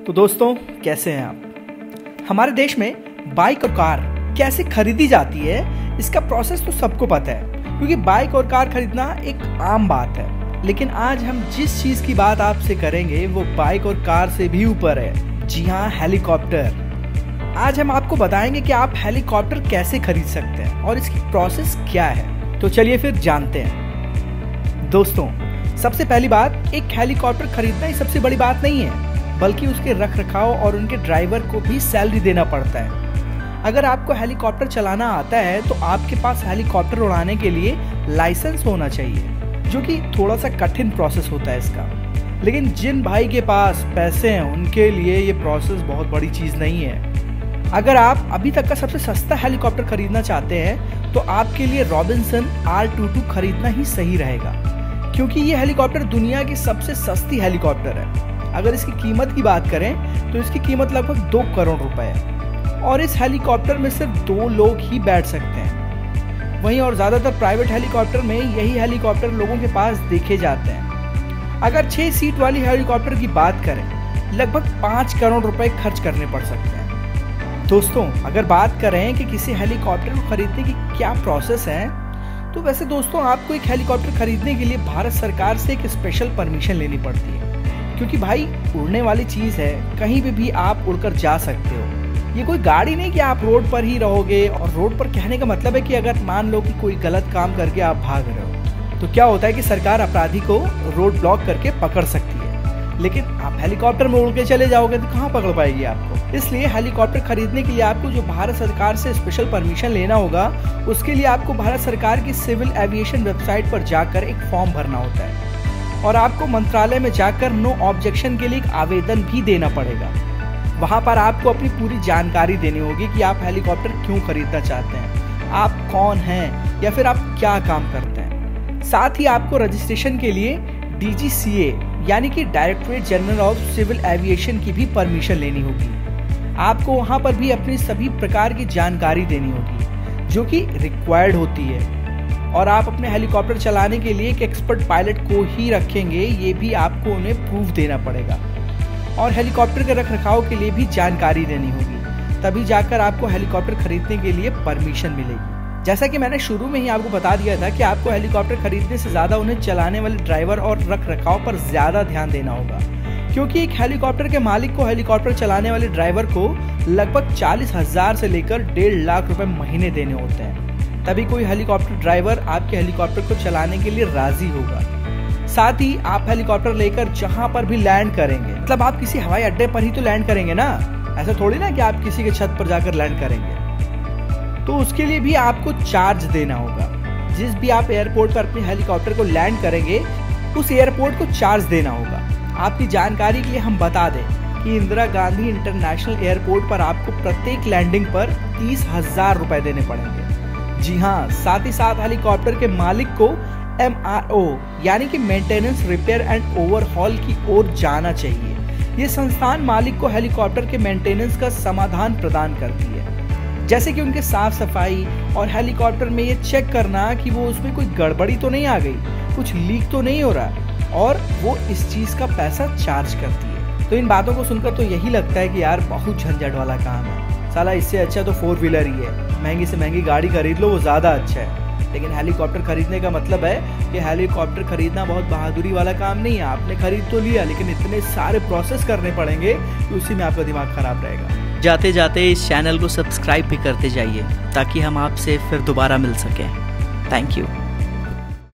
तो दोस्तों कैसे हैं आप। हमारे देश में बाइक और कार कैसे खरीदी जाती है इसका प्रोसेस तो सबको पता है, क्योंकि बाइक और कार खरीदना एक आम बात है। लेकिन आज हम जिस चीज की बात आपसे करेंगे वो बाइक और कार से भी ऊपर है। जी हाँ, हेलीकॉप्टर। आज हम आपको बताएंगे कि आप हेलीकॉप्टर कैसे खरीद सकते हैं और इसकी प्रोसेस क्या है। तो चलिए फिर जानते हैं। दोस्तों, सबसे पहली बात, एक हेलीकॉप्टर खरीदना ही सबसे बड़ी बात नहीं है, बल्कि उसके रख रखाव और उनके ड्राइवर को भी सैलरी देना पड़ता है। अगर आपको हेलीकॉप्टर चलाना आता है तो आपके पास हेलीकॉप्टर उड़ाने के लिए लाइसेंस होना चाहिए, जो कि थोड़ा सा कठिन प्रोसेस होता है इसका। लेकिन जिन भाई के पास पैसे हैं उनके लिए ये प्रोसेस बहुत बड़ी चीज़ नहीं है। अगर आप अभी तक का सबसे सस्ता हेलीकॉप्टर खरीदना चाहते हैं तो आपके लिए रॉबिन्सन R22 खरीदना ही सही रहेगा, क्योंकि ये हेलीकॉप्टर दुनिया की सबसे सस्ती हेलीकॉप्टर है। अगर इसकी कीमत की बात करें तो इसकी कीमत लगभग 2 करोड़ रुपए है और इस हेलीकॉप्टर में सिर्फ 2 लोग ही बैठ सकते हैं। वहीं और ज़्यादातर प्राइवेट हेलीकॉप्टर में यही हेलीकॉप्टर लोगों के पास देखे जाते हैं। अगर 6 सीट वाली हेलीकॉप्टर की बात करें, लगभग 5 करोड़ रुपए खर्च करने पड़ सकते हैं। दोस्तों, अगर बात करें कि किसी हेलीकॉप्टर को खरीदने की क्या प्रोसेस है, तो वैसे दोस्तों आपको एक हेलीकॉप्टर खरीदने के लिए भारत सरकार से एक स्पेशल परमिशन लेनी पड़ती है, क्योंकि भाई उड़ने वाली चीज़ है, कहीं भी आप उड़कर जा सकते हो। ये कोई गाड़ी नहीं कि आप रोड पर ही रहोगे। और रोड पर कहने का मतलब है कि अगर मान लो कि कोई गलत काम करके आप भाग रहे हो तो क्या होता है कि सरकार अपराधी को रोड ब्लॉक करके पकड़ सकती है। लेकिन आप हेलीकॉप्टर में उड़ के चले जाओगे तो कहाँ पकड़ पाएगी आपको। इसलिए हेलीकॉप्टर खरीदने के लिए आपको जो भारत सरकार से स्पेशल परमिशन लेना होगा, उसके लिए आपको भारत सरकार की सिविल एविएशन वेबसाइट पर जाकर एक फॉर्म भरना होता है और आपको मंत्रालय में जाकर नो ऑब्जेक्शन के लिए एक आवेदन भी देना पड़ेगा। वहां पर आपको अपनी पूरी जानकारी देनी होगी कि आप हेलीकॉप्टर क्यों खरीदना चाहते हैं, आप कौन हैं या फिर आप क्या काम करते हैं। साथ ही आपको रजिस्ट्रेशन के लिए DGCA यानी कि directorate general of civil aviation की भी परमिशन लेनी होगी। आपको वहां पर भी अपनी सभी प्रकार की जानकारी देनी होगी जो कि रिक्वायर्ड होती है। और आप अपने हेलीकॉप्टर चलाने के लिए एक एक्सपर्ट पायलट को ही रखेंगे, ये भी आपको उन्हें प्रूफ देना पड़ेगा। और हेलीकॉप्टर के रखरखाव के लिए भी जानकारी देनी होगी, तभी जाकर आपको हेलीकॉप्टर खरीदने के लिए परमिशन मिलेगी। जैसा कि मैंने शुरू में ही आपको बता दिया था कि आपको हेलीकॉप्टर खरीदने से ज़्यादा उन्हें चलाने वाले ड्राइवर और रखरखाव पर ज़्यादा ध्यान देना होगा, क्योंकि एक हेलीकॉप्टर के मालिक को हेलीकॉप्टर चलाने वाले ड्राइवर को लगभग 40,000 से लेकर 1.5 लाख रुपए महीने देने होते हैं। तभी कोई हेलीकॉप्टर ड्राइवर आपके हेलीकॉप्टर को चलाने के लिए राजी होगा। साथ ही आप हेलीकॉप्टर लेकर जहां पर भी लैंड करेंगे, मतलब आप किसी हवाई अड्डे पर ही तो लैंड करेंगे ना, ऐसा थोड़ी ना कि आप किसी के छत पर जाकर लैंड करेंगे। तो उसके लिए भी आपको चार्ज देना होगा। जिस भी आप एयरपोर्ट पर अपने हेलीकॉप्टर को लैंड करेंगे, उस एयरपोर्ट को चार्ज देना होगा। आपकी जानकारी के लिए हम बता दें कि इंदिरा गांधी इंटरनेशनल एयरपोर्ट पर आपको प्रत्येक लैंडिंग पर 30,000 रुपए देने पड़ेंगे। जी हाँ, साथ ही साथ हेलीकॉप्टर के मालिक को MRO यानी कि मेंटेनेंस, रिपेयर एंड ओवरहॉल की ओर जाना चाहिए। ये संस्थान मालिक को हेलीकॉप्टर के मेंटेनेंस का समाधान प्रदान करती है, जैसे कि उनके साफ सफाई और हेलीकॉप्टर में ये चेक करना कि वो उसमें कोई गड़बड़ी तो नहीं आ गई, कुछ लीक तो नहीं हो रहा, और वो इस चीज का पैसा चार्ज करती है। तो इन बातों को सुनकर तो यही लगता है कि यार बहुत झंझट वाला काम है, साला इससे अच्छा तो 4 व्हीलर ही है, महंगी से महंगी गाड़ी खरीद लो, वो ज़्यादा अच्छा है। लेकिन हेलीकॉप्टर खरीदने का मतलब है कि हेलीकॉप्टर खरीदना बहुत बहादुरी वाला काम नहीं है। आपने खरीद तो लिया, लेकिन इतने सारे प्रोसेस करने पड़ेंगे कि उसी में आपका दिमाग खराब रहेगा। जाते जाते इस चैनल को सब्सक्राइब भी करते जाइए ताकि हम आपसे फिर दोबारा मिल सकें। Thank you.